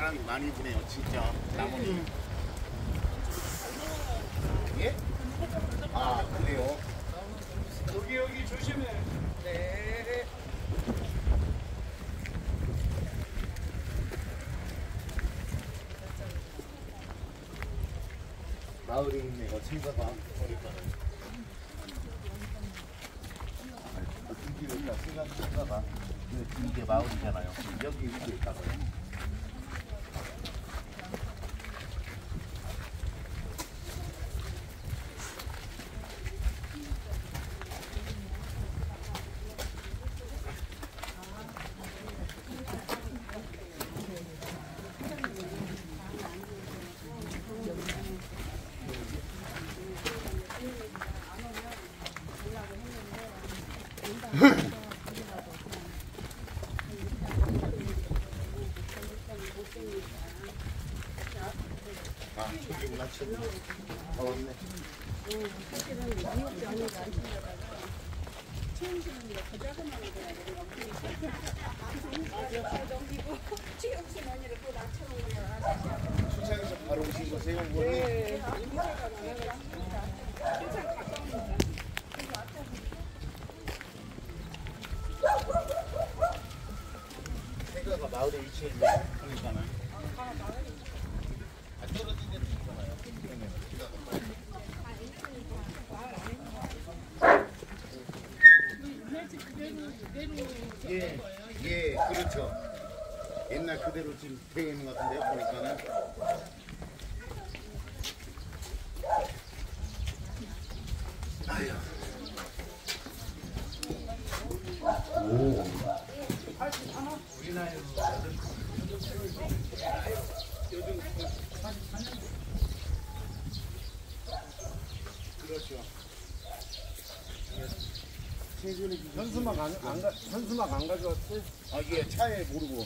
바람이 많이 부네요, 진짜. 나무니. 예? 아, 그래요? 여기 조심해. 네. 마을이 있네요, 생각가 보니까. 여기가 생각가 이게 마을이잖아요. 여기 이렇게 있다고요. 아, 저기구나, 저기. 맞네. 사실은 미역이 아니라 안 챙겨가지고 체험시는 거 자그마한 거야. 넘기고 체험시 언니를 또 낮춰놓은 거야. 출장에서 바로 오신 거세요, 어머니? 네, 인사가 많아가지고 출장 가까우니까. 생각가 마을에 위치해 있네. 그러니까는. 아, 떨어진 데도 있잖아요. 예, 예, 그렇죠. 옛날 그대로 지금 되어 있는 것 같은데요, 보니까는. 아유. 오. 우리 나이로 그렇죠. 현수막 안 가져왔지? 아, 예, 차에 모르고.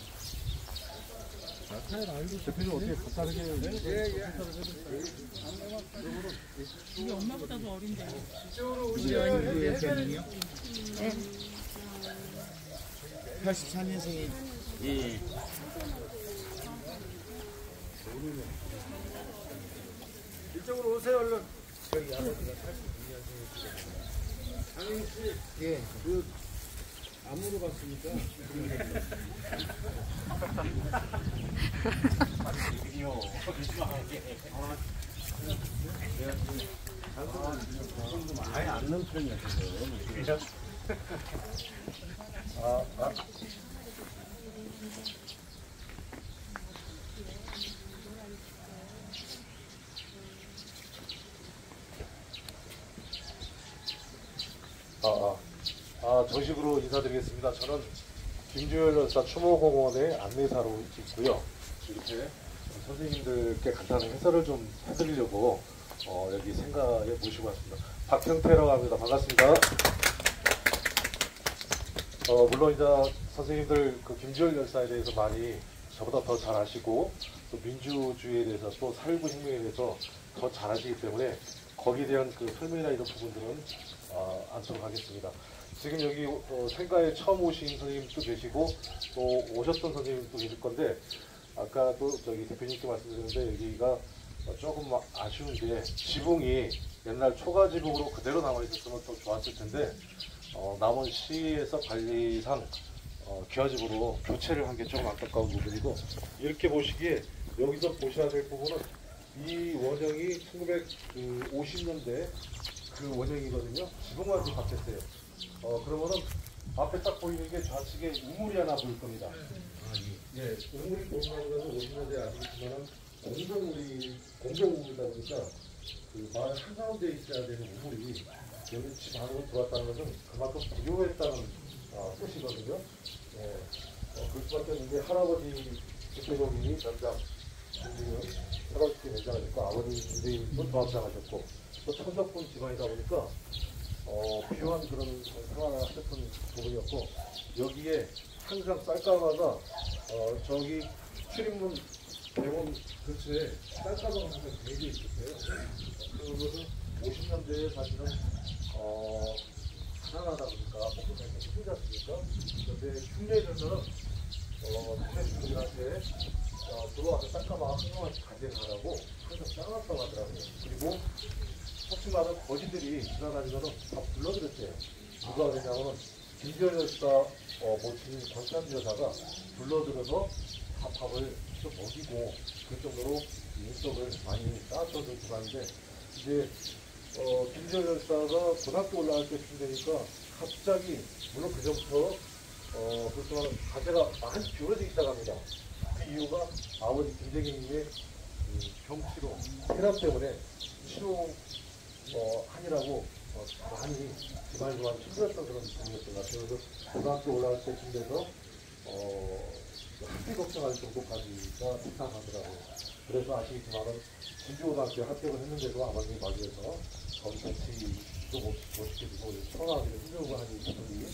대표님 어떻게 갖다 드려요? 이게 엄마보다도 어린데. 이쪽으로 오시면 대표님이요? 네. 84년생이, 예. 이쪽으로 오세요, 얼른. 저희 아버지가 82년생이시거든요. 장인 씨, 예. 그 안무로 갔으니까. 이요. 아예 안 넣은 편이야, 지금. 정식으로 인사드리겠습니다. 저는 김주열 열사 추모공원의 안내사로 있고요. 이렇게 선생님들께 간단한 해설을 좀 해드리려고 여기 생가에 모시고 왔습니다. 박형태라고 합니다. 반갑습니다. 물론 이제 선생님들 그 김주열 열사에 대해서 많이 저보다 더 잘 아시고 또 민주주의에 대해서 또 사일구 혁명에 대해서 더 잘 아시기 때문에 거기에 대한 그 설명이나 이런 부분들은 않도록 하겠습니다. 지금 여기 생가에 처음 오신 선생님도 계시고 또 오셨던 선생님도 계실 건데 아까 또 저기 대표님께 말씀드렸는데 여기가 조금 아쉬운 게 지붕이 옛날 초가 지붕으로 그대로 남아 있었으면 더 좋았을 텐데 남원 시에서 관리상 기와집으로 교체를 한 게 조금 안타까운 부분이고 이렇게 보시기에 여기서 보셔야 될 부분은 이 원형이 1950년대 그 원형이거든요. 지붕만 좀 바뀌었어요. 그러면은 앞에 딱 보이는 게 좌측에 우물이 하나 보일 겁니다. 예, 우물이 보이는 것은 50년대 아시겠지만 공동우물이다 보니까 그 마을 한가운데 있어야 되는 우물이 여기 집 안으로 들어왔다는 것은 그만큼 부요했다는 뜻이거든요. 예, 그럴 수밖에 없는데 할아버지 대표님이 전장 중진은 할아버지께 내장하셨고 아버지 중진도 조합장하셨고 또 천적분 집안이다 보니까 필요한 그런 생활을 하셨던 부분이었고 여기에 항상 쌀가마가 저기 출입문 병원 근처에 쌀가마가 항상 되게 있었어요. 그것은 50년대에 사실은 가난하다 보니까 먹고 살기 힘들지 않습니까? 그런데 흉내에서는 흉내 주민들한테 들어와서 쌀까봐 한동안 간대가라고 항상 싸놨다고 하더라고요. 그리고 혹시나 거지들이 지나다니면 다 불러들였대요. 누가 그러냐면 김지열 여사 모친 권찬주 여사가 불러들여서 다 밥을 좀 먹이고 그 정도로 인적을 많이 쌓았던 기반인데 이제 김지열 여사가 고등학교 올라갈 때쯤 되니까 갑자기 물론 그 전부터 그렇지만 가세가 많이 기울어지기 시작합니다. 그 이유가 아버지 김대기님의 병치로 혈압 때문에 치료 하느라고 많이 집안이 좀 힘들었던 그런 분이었던 것 같아요. 그래서 고등학교 올라갈 때쯤 돼서 학비 걱정할 정도까지가 이상하더라고요. 그래서 아시겠지만은 군주고등학교 합격을 했는데도 아버님이 맞이해서 거기 배치도 못 시켜주고 청하기를 힘들고 하는 분들이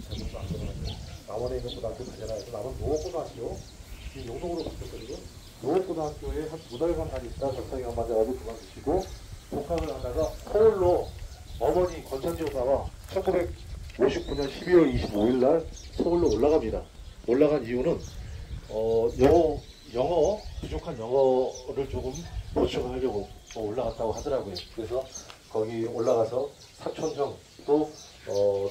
잘못도 안 들어갔어요. 남원에 있는 고등학교 가잖아요. 그래서 남원 농업고등학교 지금 용동으로 바뀌었거든요. 농업고등학교에 한 2달간 다니시다 전성이 한 맞아가지고 그만두시고 복학을 하다가 서울로 어머니 권찬지 여사가 1959년 12월 25일 날 서울로 올라갑니다. 올라간 이유는 영어 부족한 영어를 조금 보충하려고 올라갔다고 하더라고요. 그래서 거기 올라가서 사촌형 또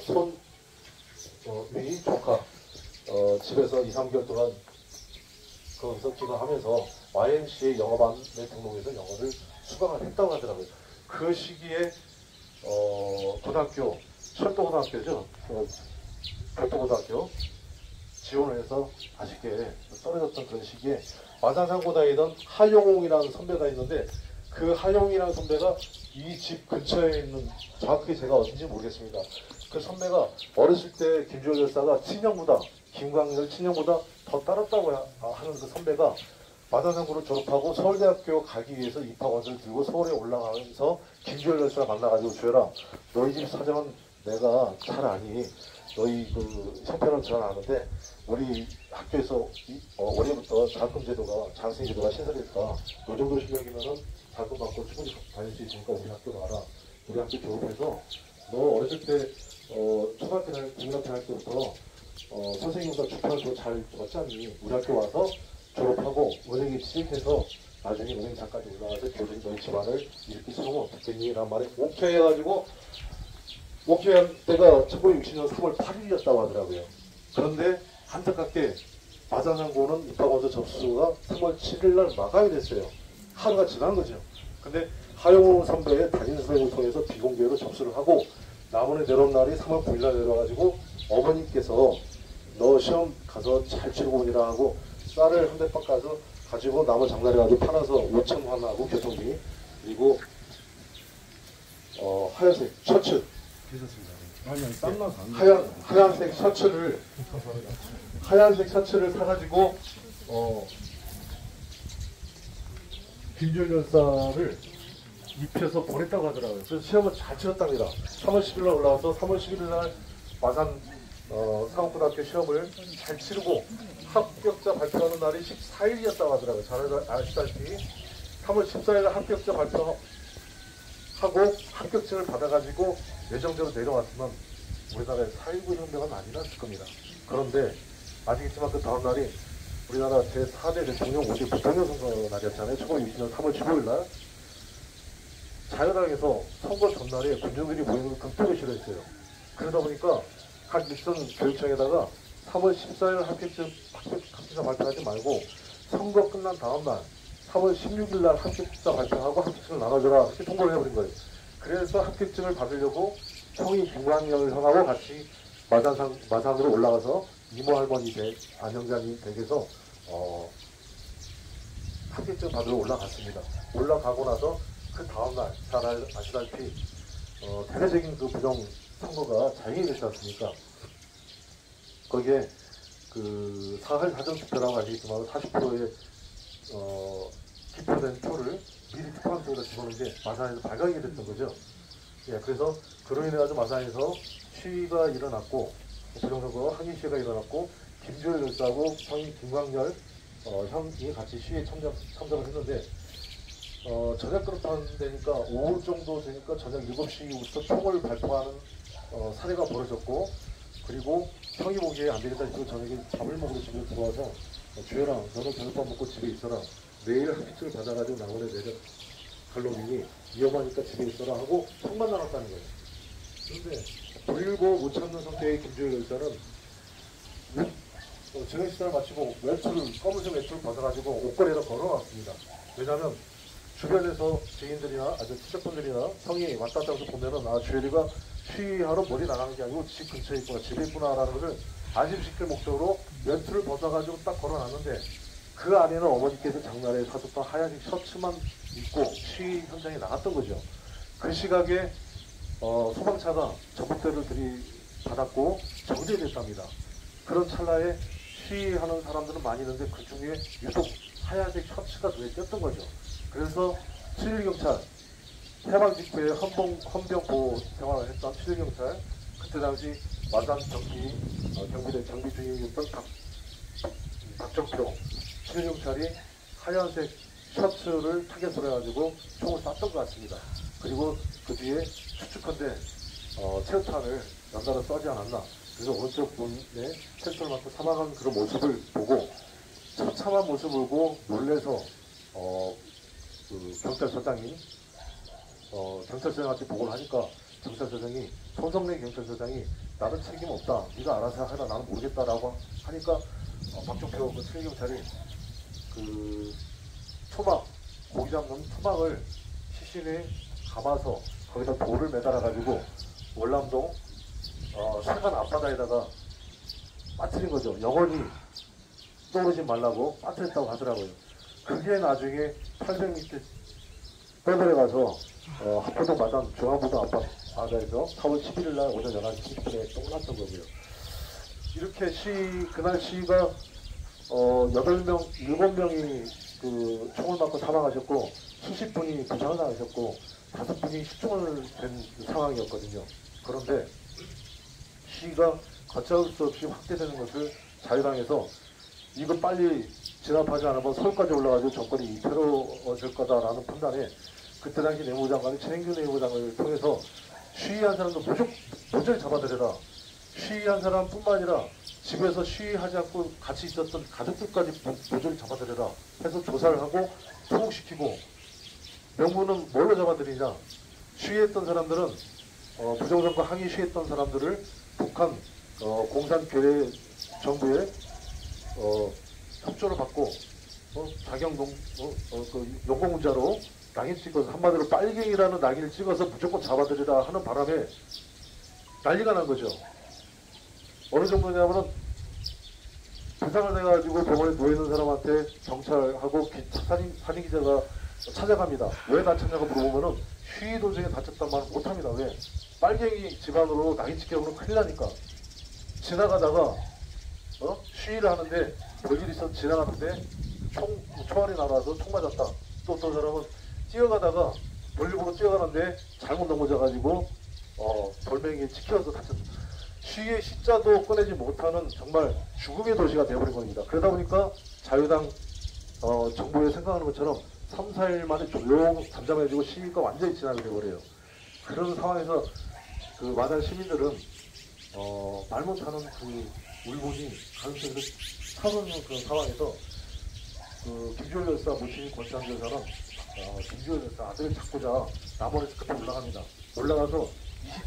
손위 조카 집에서 2, 3개월 동안 거기서 기도하면서 YMCA 영어반에 등록해서 영어를 수강을 했다고 하더라고요. 그 시기에 고등학교 철도고등학교죠. 철도고등학교 지원을 해서 아쉽게 떨어졌던 그런 시기에 마산상고 다니던 하용웅이라는 선배가 있는데 그 하용이라는 선배가 이 집 근처에 있는 정확히 제가 어딘지 모르겠습니다. 그 선배가 어렸을 때 김주열 열사가 친형보다 김광열 친형보다 더 따랐다고 하는 그 선배가 마산상고를 졸업하고 서울대학교 가기 위해서 입학원서를 들고 서울에 올라가면서 김주열 열사를 만나가지고 주열아 너희 집 사정은 내가 잘 아니 너희 그 형편은 잘 아는데 우리 학교에서 올해부터 장학금 제도가 장학생 제도가 신설됐다. 요 정도 실력이면은 장학금 받고 충분히 다닐 수 있으니까 우리 학교 와라. 우리 학교 졸업해서 너 어렸을 때 초등학교 국민학교 다닐 때부터 선생님과 주편도 잘 줬잖니. 우리 학교 와서 졸업하고 은행에 취직해서 나중에 은행장까지 올라가서 교수님 너희 집안을 이렇게 세우면 어떻겠니? 라는 말에 오케이 해가지고 오케이 한 때가 1960년 3월 8일이었다고 하더라고요. 그런데 안타깝게 마산상고는 입학원서 접수가 3월 7일 날 마감이 됐어요. 하루가 지난 거죠. 근데 하용우 선배의 담임 선생님을 통해서 비공개로 접수를 하고 남원에 내려온 날이 3월 9일 날 내려가지고 어머니께서 너 시험 가서 잘 치르고 오니라 하고 쌀을 한 대박 가지고 남원 장날에 가지고 팔아서 5,000원 하고 교통비 그리고 하얀색 셔츠 하얀색 셔츠를 사가지고 김주열 열사를 입혀서 보냈다고 하더라고요. 그래서 시험을 잘 치렀답니다. 3월 10일 날 올라와서 3월 11일 날 마산 상업고등학교 시험을 잘 치르고 합격자 발표하는 날이 14일이었다고 하더라고요. 잘 아시다시피 3월 14일 날 합격자 발표하고 합격증을 받아가지고 예정대로 내려왔으면 우리나라의 4.19 혁명은 많이 났을 겁니다. 그런데 아시겠지만 그 다음 날이 우리나라 제4대 대통령 5대 부통령 선거 날이었잖아요. 1960년 3월 15일 날 자유당에서 선거 전날에 군중들이 모이는 걸 극도로 싫어했어요. 그러다 보니까 각 일선 교육청에다가 3월 14일 합격자 발표하지 말고 선거 끝난 다음날 3월 16일 날 합격자 발표하고 합격증을 나눠줘라 이렇게 통보를 해버린 거예요. 그래서 합격증을 받으려고 형이 김광열 형하고 같이 마산으로 올라가서 이모 할머니 댁, 안영자님 댁에서 합격증 받으러 올라갔습니다. 올라가고 나서 그 다음날 잘 아시다시피 대대적인 그 부정 선거가 자행이 됐지 않습니까? 거기에 그 사전투표라고 아시겠지만 40%의 기표된 표를 미리 투표한 표에다 집어넣은 게 마산에서 발각이 됐던 거죠. 예, 그래서 그로 인해 가지고 마산에서 시위가 일어났고 부정선거 항의 시위가 일어났고 김주열 열사하고 형인 김광열 형이 같이 시위에 참석을 했는데 저녁 그렇다는 데니까 오후 정도 되니까 저녁 7시 이후부터 총을 발포하는 사례가 벌어졌고 그리고 형이 보기에 안 되겠다 싶어서 저녁에 밥을 먹으러 집에 들어와서 주열아, 너는 저녁밥 먹고 집에 있어라. 내일 합의증을 받아가지고 나머지 내가 갈로민이 위험하니까 집에 있어라 하고 손만 나갔다는 거예요. 그런데 불일보 못 참는 성격의 김주열 열사는 저녁 식사를 마치고 검은색 외투를 벗어가지고 옷걸이에다 걸어놨습니다. 왜냐하면 주변에서 지인들이나 아주 친척분들이나 성이 왔다 갔다 해서 보면은 주열이가 쉬하러 멀리 나가는 게 아니고 집 근처에 있구나, 집에 있구나라는 것을 안심시킬 목적으로 외투를 벗어가지고 딱 걸어놨는데 그 안에는 어머니께서 장날에 사줬던 하얀색 셔츠만 입고 시위 현장에 나갔던 거죠. 그 시각에 소방차가 전봇대를 들이받았고 정지됐답니다. 그런 찰나에 시위하는 사람들은 많이 있는데 그 중에 유독 하얀색 셔츠가 눈에 띄었던 거죠. 그래서 7.1경찰 해방 직후에 헌병 보호 생활을 했던 7.1경찰, 그때 당시 마산 경비대 경비 중임이었던 박정표 7.1경찰이 하얀색 셔츠를 타겟으로 해가지고 총을 쐈던 것 같습니다. 그리고 그 뒤에 추측컨대 체류탄을 연달아 쏘지 않았나. 그래서 오른쪽 문에 체류탄을 맞고 사망한 그런 모습을 보고 처참한 모습을 보고 놀래서 그 경찰서장이 경찰서장한테 보고를 하니까 경찰서장이 손성래 경찰서장이 나는 책임 없다. 네가 알아서 하라. 나는 모르겠다라고 하니까 박종표 그 최경찰이 그 초막 고기 잡는 초막을 시신에 감아서 거기다 돌을 매달아 가지고 월남동 세관 앞바다에다가 빠뜨린 거죠. 영원히 떠오르지 말라고 빠뜨렸다고 하더라고요. 그게 나중에 800m 빼돌에 가서 합포동 마당 중앙부동 앞바다에서 4월 11일 날 오전 11시 10분에 떠났던 거고요. 이렇게 그날 시위가 7명이 그 총을 맞고 사망하셨고 수십 분이 부상을 당하셨고 5분이 실종을 된 상황이었거든요. 그런데 시위가 걷잡을 수 없이 확대되는 것을 자유당에서 이거 빨리 진압하지 않으면 서울까지 올라가지고 정권이 새로워질 거다라는 판단에 그때 당시 내무부 장관이 최행규 내무부 장관을 통해서 시위한 사람도 모조리 잡아들여라. 시위한 사람뿐만 아니라 집에서 시위하지 않고 같이 있었던 가족들까지 모조리 잡아들여라 해서 조사를 하고 투옥시키고, 명분은 뭘로 잡아들이냐. 시위했던 사람들은 부정선거 항의 시위했던 사람들을 북한 공산 괴뢰 정부의 협조를 받고 그 용공문자로 낙인 찍어서, 한마디로 빨갱이라는 낙인을 찍어서 무조건 잡아들이라 하는 바람에 난리가 난 거죠. 어느 정도냐면은 부상을 내가지고 병원에 누워있는 사람한테 경찰하고 사진 기자가 찾아갑니다. 왜 다쳤냐고 물어보면은 시위 도중에 다쳤단 말은 못합니다. 왜? 빨갱이 집안으로 낙인 찍혀오면 큰일 나니까. 지나가다가 시위를 하는데 별일이 있어서 지나갔는데 총알이 날아와서 총 맞았다. 또 어떤 사람은 뛰어가다가 볼일 보고 뛰어가는데 잘못 넘어져가지고 돌멩이에 찍혀서 다쳤다. 시위의 시자도 꺼내지 못하는 정말 죽음의 도시가 되어버린 겁니다. 그러다 보니까 자유당 정부에 생각하는 것처럼 3, 4일 만에 잠잠해지고 시위가 완전히 진압이 되어버려요. 그런 상황에서 그 마산 시민들은 말 못하는 그 울분이 가슴속에서 차오르는 그런 상황에서 그 김주열 열사 모친인 권창주 여사는 김주열 열사 아들을 찾고자 남원에서 급히 올라갑니다. 올라가서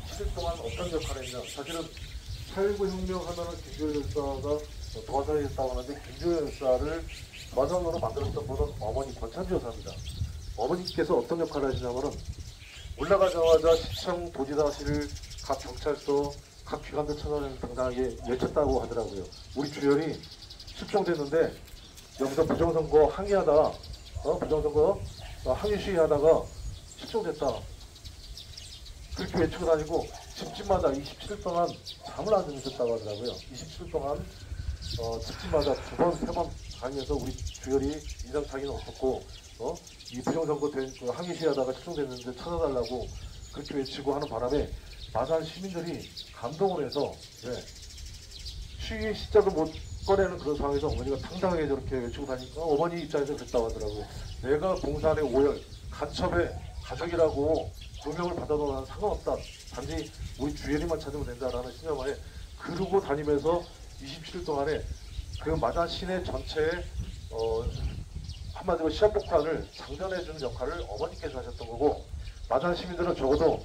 27일 동안 어떤 역할을 했냐. 사실은 8.19 혁명 하면은 김주열 열사가 도와서 했다고 하는데, 김주열 열사를 마산으로 만들었던 분은 어머니 권창주 여사입니다. 어머니께서 어떤 역할을 하시냐면은 올라가자마자 시청 도지사실, 각 경찰서, 각 기관들 천원을 당당하게 외쳤다고 하더라고요. 우리 주열이 실종됐는데 여기서 부정선거 항의하다가 부정선거 항의 시위하다가 실종됐다. 그렇게 외치고 다니고 집집마다 27일 동안 잠을 안 주무셨다고 하더라고요. 27일 동안 집집마다 2번, 3번 다니면서 우리 주열이 인상착의는 없었고 이 부정선거 된 그 항의 시위하다가 실종됐는데 찾아달라고 그렇게 외치고 하는 바람에 마산 시민들이 감동을 해서 시위의 시자도 못 꺼내는 그런 상황에서 어머니가 당당하게 저렇게 외치고 다니까 어머니 입장에서 그랬다고 하더라고요. 내가 공산의 오열, 간첩의 가족이라고 조명을 받아도 나는 상관없다. 단지 우리 주열이만 찾으면 된다라는 신념하에 그러고 다니면서 27일 동안에 그 마산 시내 전체에 한마디로 시한폭탄을 장전해주는 역할을 어머니께서 하셨던 거고, 마산 시민들은 적어도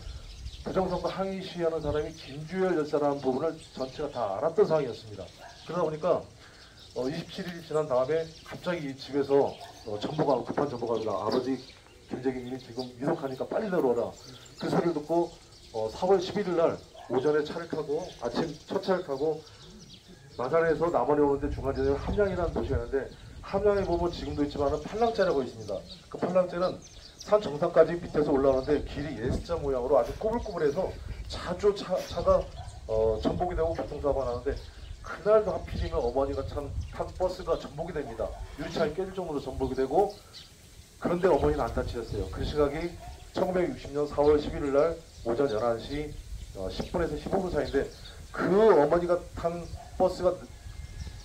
부정선거 항의 시위하는 사람이 김주열 열사라는 부분을 전체가 다 알았던 상황이었습니다. 그러다 보니까 27일이 지난 다음에 갑자기 이 집에서 전보가 급한 전보가 오라, 아버지 김재기님이 지금 위독하니까 빨리 내려오라, 그 소리를 듣고 4월 11일 날 오전에 차를 타고, 아침 첫 차를 타고 마산에서 남원에 오는데 중간중간에 함양이라는 도시였는데, 함양에 보면 지금도 있지만 팔랑제라고 있습니다. 그 팔랑제는 산 정상까지 밑에서 올라오는데 길이 S자 모양으로 아주 꼬불꼬불해서 자주 차가 전복이 되고 교통사고가 나는데, 그날도 하필이면 어머니가 탄 버스가 전복이 됩니다. 유리창이 깨질 정도로 전복이 되고, 그런데 어머니는 안 다치셨어요. 그 시각이 1960년 4월 11일 날 오전 11시 10분에서 15분 사이인데, 그 어머니가 탄 버스가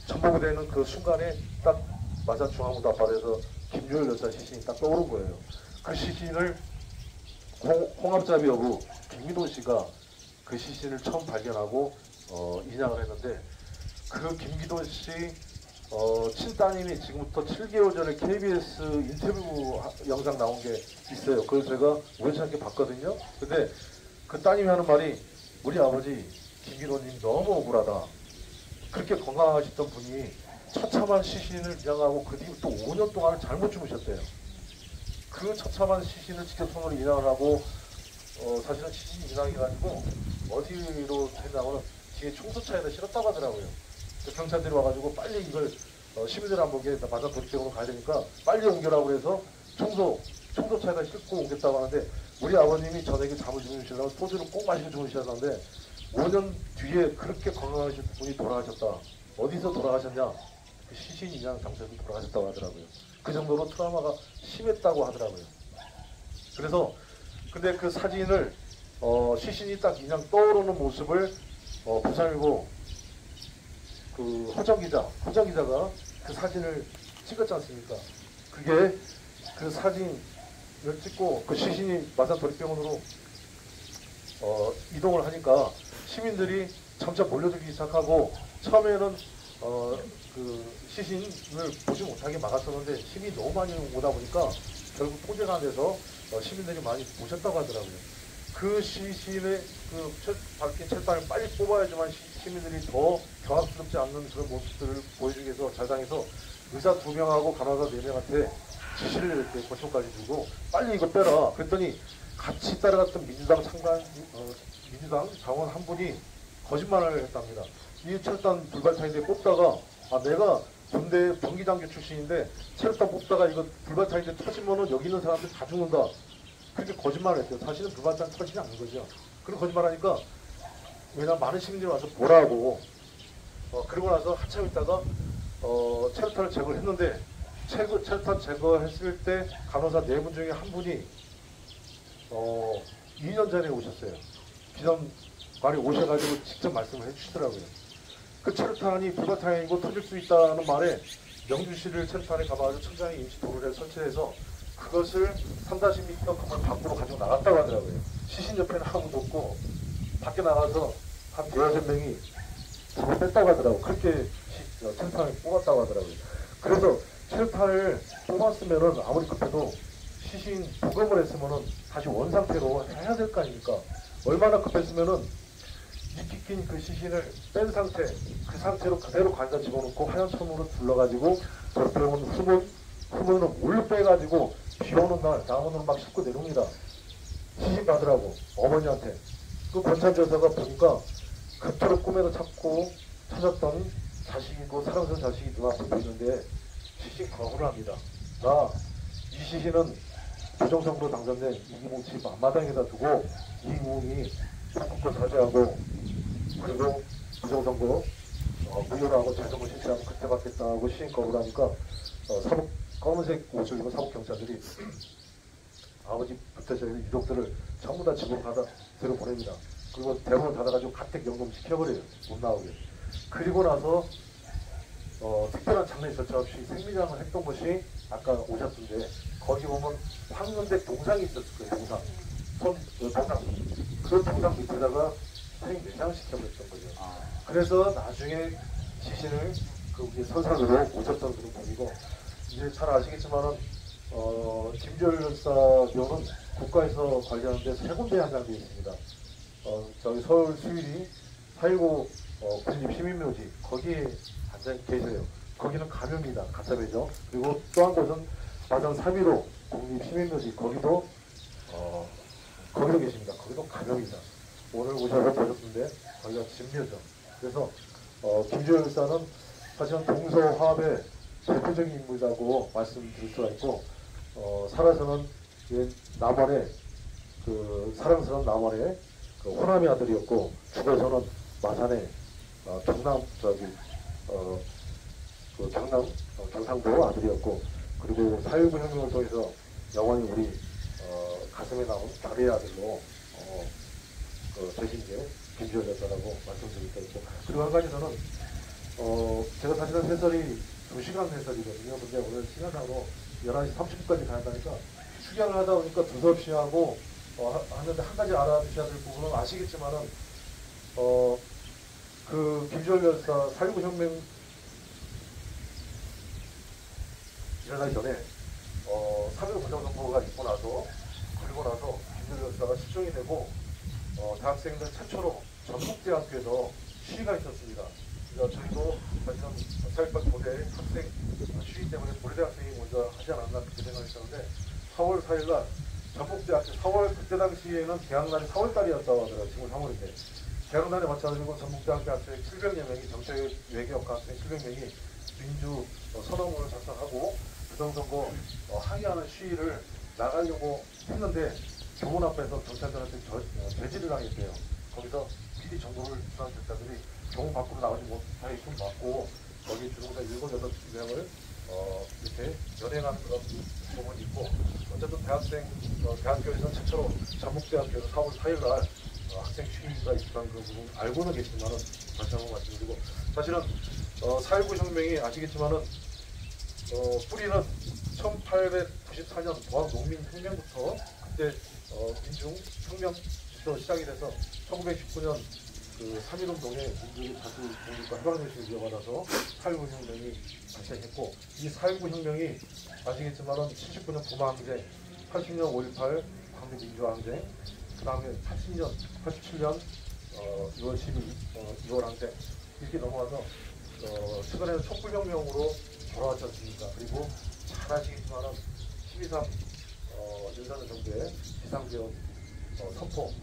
전복이 되는 그 순간에 딱 마산 중앙무도 앞바다에서 김주열 열사 시신이 딱 떠오른 거예요. 그 시신을 홍합잡이 여부 김기돈 씨가 그 시신을 처음 발견하고 인양을 했는데, 그 김기돈 씨 친따님이 지금부터 7개월 전에 KBS 인터뷰 영상 나온 게 있어요. 그걸 제가 우연찮게 봤거든요. 근데 그 따님이 하는 말이, 우리 아버지 김기돈님 너무 억울하다. 그렇게 건강하셨던 분이 처참한 시신을 인양하고 그 뒤부터 5년 동안 잘못 주무셨대요. 그 처참한 시신을 직접 손으로 인양을 하고, 사실은 시신 인양해가지고 어디로 했냐면 뒤에 청소차에다 실었다고 하더라고요. 경찰들이 와가지고 빨리 이걸 시민들 안 보게 마산 도립병으로 가야 되니까 빨리 옮겨라고 해서 청소차에다 싣고 옮겼다고 하는데, 우리 아버님이 저녁에 잠을 주무시려고 소주를 꼭 마시고 주무셨는데 5년 뒤에 그렇게 건강하신 분이 돌아가셨다. 어디서 돌아가셨냐? 그 시신 인양 장소에서 돌아가셨다고 하더라고요. 그 정도로 트라우마가 심했다고 하더라고요. 그래서 근데 그 사진을 시신이 딱 인양 떠오르는 모습을 부산일보 그 허정 기자가 그 사진을 찍었지 않습니까? 그게 그 사진을 찍고 그 시신이 마산 도립병원으로 이동을 하니까 시민들이 점차 몰려들기 시작하고, 처음에는 그 시신을 보지 못하게 막았었는데 힘이 너무 많이 오다 보니까 결국 통제가 안 돼서 시민들이 많이 보셨다고 하더라고요. 그 시신의 그 밝힌 철판을 빨리 뽑아야지만 시민들이 더 경악스럽지 않는 그런 모습들을 보여주기 위해서 잘 당해서 의사 2명하고 간호사 4명한테 지시를 이렇게 권총까지 주고 빨리 이거 빼라. 그랬더니 같이 따라갔던 민주당 장원 한 분이 거짓말을 했답니다. 이 철단 불발탄인데 뽑다가, 내가 군대 병기장교 출신인데 철단 뽑다가 이거 불발탄인데 터지면은 여기 있는 사람들 다 죽는다. 그렇게 거짓말을 했대요. 사실은 불발탄 터지지 않는 거죠. 그런 거짓말하니까, 왜냐면 많은 시민들이 와서 보라고. 그러고 나서 한참 있다가 체류탄을 제거를 했는데, 체류탄 제거했을 때 간호사 4분 중에 한 분이 2년 전에 오셨어요. 비서관이 오셔가지고 직접 말씀을 해주시더라고요. 그 체류탄이 불발탄이고 터질 수 있다는 말에 명주시를 체류탄에 가봐가지고 천장에 임시 도로를 설치해서 그것을 3-10m 건물 밖으로 가지고 나갔다고 하더라고요. 시신 옆에는 아무도 없고 밖에 나가서 한 5-6명이 잡아 뺐다고 하더라고요. 그렇게 체류탄을 뽑았다고 하더라고요. 그래서 체류탄을 뽑았으면은 아무리 급해도 시신 부검을 했으면은 다시 원상태로 해야 될 거 아닙니까? 얼마나 급했으면은 이끼 낀 그 시신을 뺀 상태, 그 상태로 그대로 관자 집어넣고 하얀 손으로 둘러가지고 저병원 후문으로 몰래 빼가지고 비 오는 날 남원으로 막 싣고 내려옵니다. 시신 받으라고 어머니한테. 그 권찬조사가 보니까 그토록 꿈에도 찾았던 자식이고 사랑스러운 자식이 눈앞에 보이는데 시신 거부를 합니다. 이 시신은 부정선거로 당선된 이기봉 집 앞마당에다 두고 이기봉이 국권 사죄하고, 그리고 부정선거 무효라고 재선거 실시하면 그때 받겠다고 시신 거부를 하니까 검은색 옷을 입은 사법경찰들이 아버지 부태자의 유족들을 전부 다 집으로 데려보냅니다. 그리고 대문을 닫아가지고 가택연금 시켜버려요. 못 나오게. 그리고 나서 특별한 장례 절차 없이 생리장을 했던 것이 아까 오셨던데, 거기 보면 황금색 동상이 있었을 거예요. 동상. 그 동상 밑에다가 생내장 시켜버렸던 거죠. 그래서 나중에 시신을 그 우리 선상으로 오셨던 그런 분이고 이제 잘 아시겠지만은 김주열 열사 묘는 국가에서 관리하는데 세 군데 한장되어 있습니다. 저기 서울 수유리 4.19 국립시민묘지 거기에 한장 계세요. 거기는 가묘입니다. 가짜배죠. 그리고 또 한 곳은 마산 3.15 국립시민묘지 거기도 계십니다. 거기도 가묘입니다. 오늘 오셔서 보셨는데 거기가 진묘죠. 그래서 김주열 열사는 사실은 동서화합의 대표적인 인물이라고 말씀드릴 수가 있고 살아서는 남원의 그 사랑스러운 남원의 그 호남의 아들이었고 죽어서는 마산의 경남 그 경상도 아들이었고 그리고 4.19 혁명을 통해서 영원히 우리 가슴에 남은 달의 아들로 되신 게 김주열 열사라고 말씀드릴 수 있고 그리고 한 가지 저는 제가 사실은 해설이 2시간 해설이거든요. 근데 오늘 시간상으로 11시 30분까지 가야 하니까 추격을 하다 보니까 두서없이 하고 하는데 한 가지 알아두셔야 될 부분은 아시겠지만은 그 김주열 열사 4.19 혁명 일어나기 전에 3.15 부정선거가 있고 나서 그리고 나서 김주열 열사가 실종이 되고 대학생들 최초로 전북대학교에서 시위가 있었습니다. 저희도 사실은 4.18 고대 학생 시위 때문에 고려대학생이 먼저 하지 않았나 그렇게 생각했었는데 4월 4일날 전북대학교 4월 그때 당시에는 개학날이 4월달이었다고 하더라고요. 지금 3월인데 개학날에 맞춰가지고 전북대학교 학생 700여 명이 정책 외교학과 학생 700명이 민주 선언문을 작성하고 부정선거 항의하는 시위를 나가려고 했는데 교문 앞에서 경찰들한테 제지를 당했대요. 거기서 PD 정보를 주한 경찰들이 교문 밖으로 나가지 못하게 좀 막고 거기 주동자 7, 8명을 이렇게 연행하는 그런 부분이 있고 어쨌든 대학교에서 최초로 전북대학교에서 4월 4일날 학생 시위가 있었다는 그 부분 알고는 계시지만은 다시 한번 말씀드리고 사실은 4.19 혁명이 아시겠지만은 뿌리는 1894년 동학농민혁명부터 그때 민중혁명부터 시작이 돼서 1919년 그 3.1운동에 민주주의 자주 독립과 해방정신을 이어받아서 4.19 혁명이 발생했고 이 4.19 혁명이 아시겠지만은 79년 부마항쟁, 80년 5.18 광주민주화항쟁, 그 다음에 87년 2월 12일 2월 항쟁 이렇게 넘어와서 최근에는 촛불혁명으로 돌아왔지 않습니까? 그리고 잘 아시겠지만은 12.3 윤석열 정부의 비상지원 선포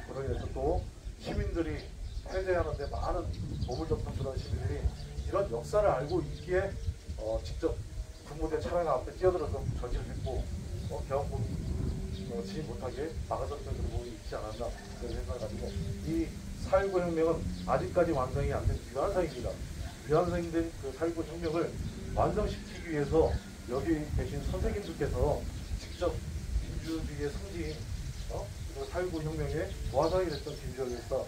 그로 인해서 또 시민들이 해제하는데 많은 몸을 줬던 그런 시민들이 이런 역사를 알고 있기에 직접 군부대 차량 앞에 뛰어들어서 저지를 했고 개헌군 지지 못하게 막아섰던 그런 부분이 있지 않았나 그런 생각을 가지고 이 4.19 혁명은 아직까지 완성이 안 된 미완성입니다. 미완성된 그 4.19 혁명을 완성시키기 위해서 여기 계신 선생님들께서 직접 민주주의의 성지인 4.19 혁명의 도화상이 됐던 김주열 열사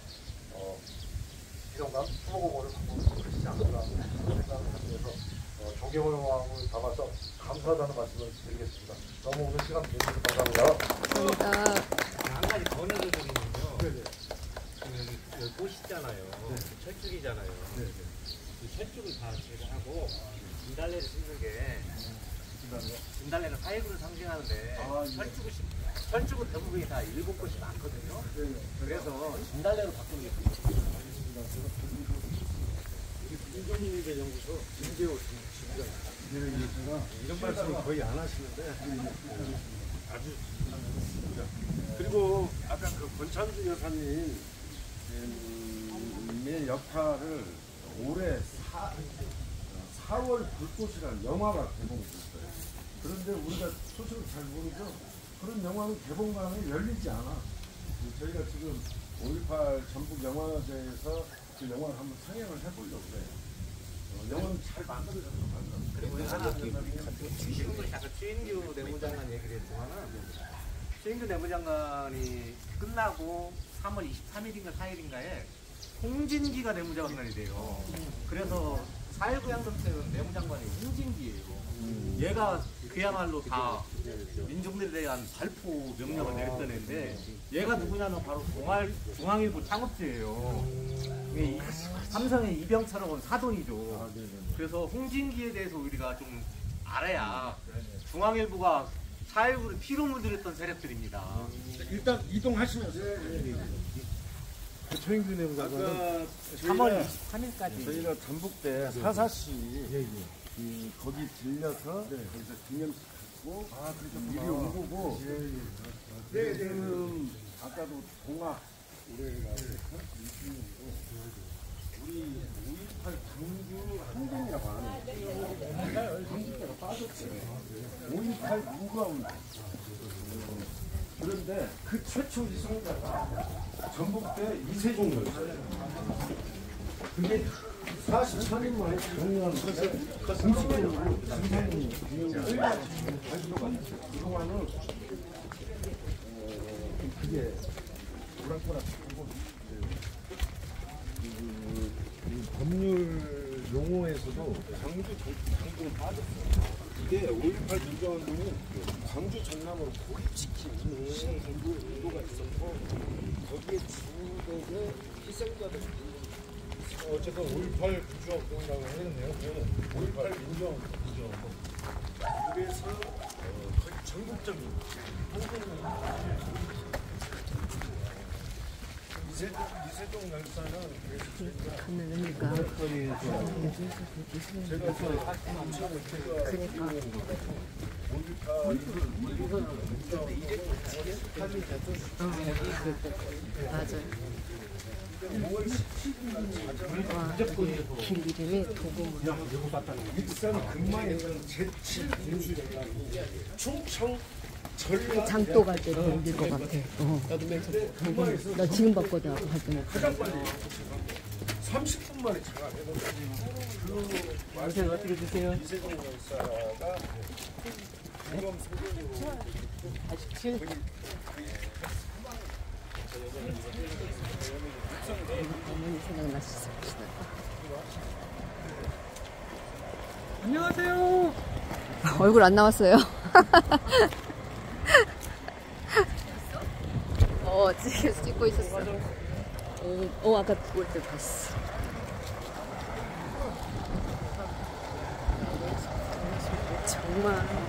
기념관 수목공원을 바꾸시지 않을까 생각을 하면서 존경의 마음을 담아서 감사하다는 말씀을 드리겠습니다. 너무 오늘 시간 주셔서 감사합니다. 한 가지 더 넣어드리면요. 여기 꽃이잖아요. 철쭉이잖아요. 이 철쭉을 다 제거하고 진달래를 심는 게 진달래는 4.19를 상징하는데 철쭉은 대부분이 다 일본 꽃이 많거든요. 그래서 진달래로 바꾸는 게 좋습니다. 김종민의 연구소 김재호 지부장 이런 말씀을 거의 안 하시는데 아주 그리고 아까 그 권창수 여사님의 역할을 올해 4월 불꽃이라는 영화가 개봉됐어요. 그런데 우리가 소식을 잘 모르죠. 그런 영화는 개봉관이 열리지 않아. 저희가 지금 5.18 전북 영화제에서 그 영화를 한번 상영을 해보려고 그래요. 영화는 잘 만들어져서 만들어요. 그리고 우리 하나 주시는 분이 아까 최인규 내무장관 얘기를 했지만은 최인규 내무장관이 끝나고 3월 23일인가 4일인가에 홍진기가 내무장관이 돼요. 그래서 4.19 양성 때는 내무장관이 홍진기예요. 얘가 그야말로 다 민중들에 대한 발포 명령을 내렸던 애인데 얘가 누구냐면 바로 중앙일보 창업주예요. 이게 삼성의 이병철하고는 사돈이죠. 그래서 홍진기에 대해서 우리가 좀 알아야 중앙일보가 4.19를 피로 물들였던 세력들입니다. 일단 이동하시면서 최인규 내무장관은 3월 23일까지 저희가 전북대 사사시 거기 들려서 거기서 기념식 갖고 미리 온 거고 지금 아까도 동학 우리 5.18 강주 항쟁이라고 하는 강주대가 빠졌지. 5.18 무가운 그런데 그 최초 이성자가 전북대 이세종 열사예요. 그게 43년 만에 정리한 것을 공식적으로 중상이 기념을 가지고 그동안은 그게 오락가락하고 법률 용어에서도 강주는 빠졌어요. 이게 5.18 민주화운동은 광주 전남으로 고립시키는 운동가 있었고 거기에 주되게 희생자들 어쨌든 5.18 민주화운동이라고 했는데요. 그거는 5.18 민주화운동. 그래서 거의 전국적인 이세종 열사는 그러니까 제가 맞아요. 길 이름이 도봉. 익산 근마에 있는 제7군수련관이 충청 전라 장도 갈 때도 힘들 것 같아. 도봉. 나 지금 봤거든. 봤더니. 가장 빨리 30분 만에 장악해서 그 말씀 어떻게 드세요? 이세종 열사가 공범 소견으로 87. 어머니 생각났었어. 안녕하세요. 얼굴 안 나왔어요. 찍고 있었어. 아까 올 때 봤어. 정말.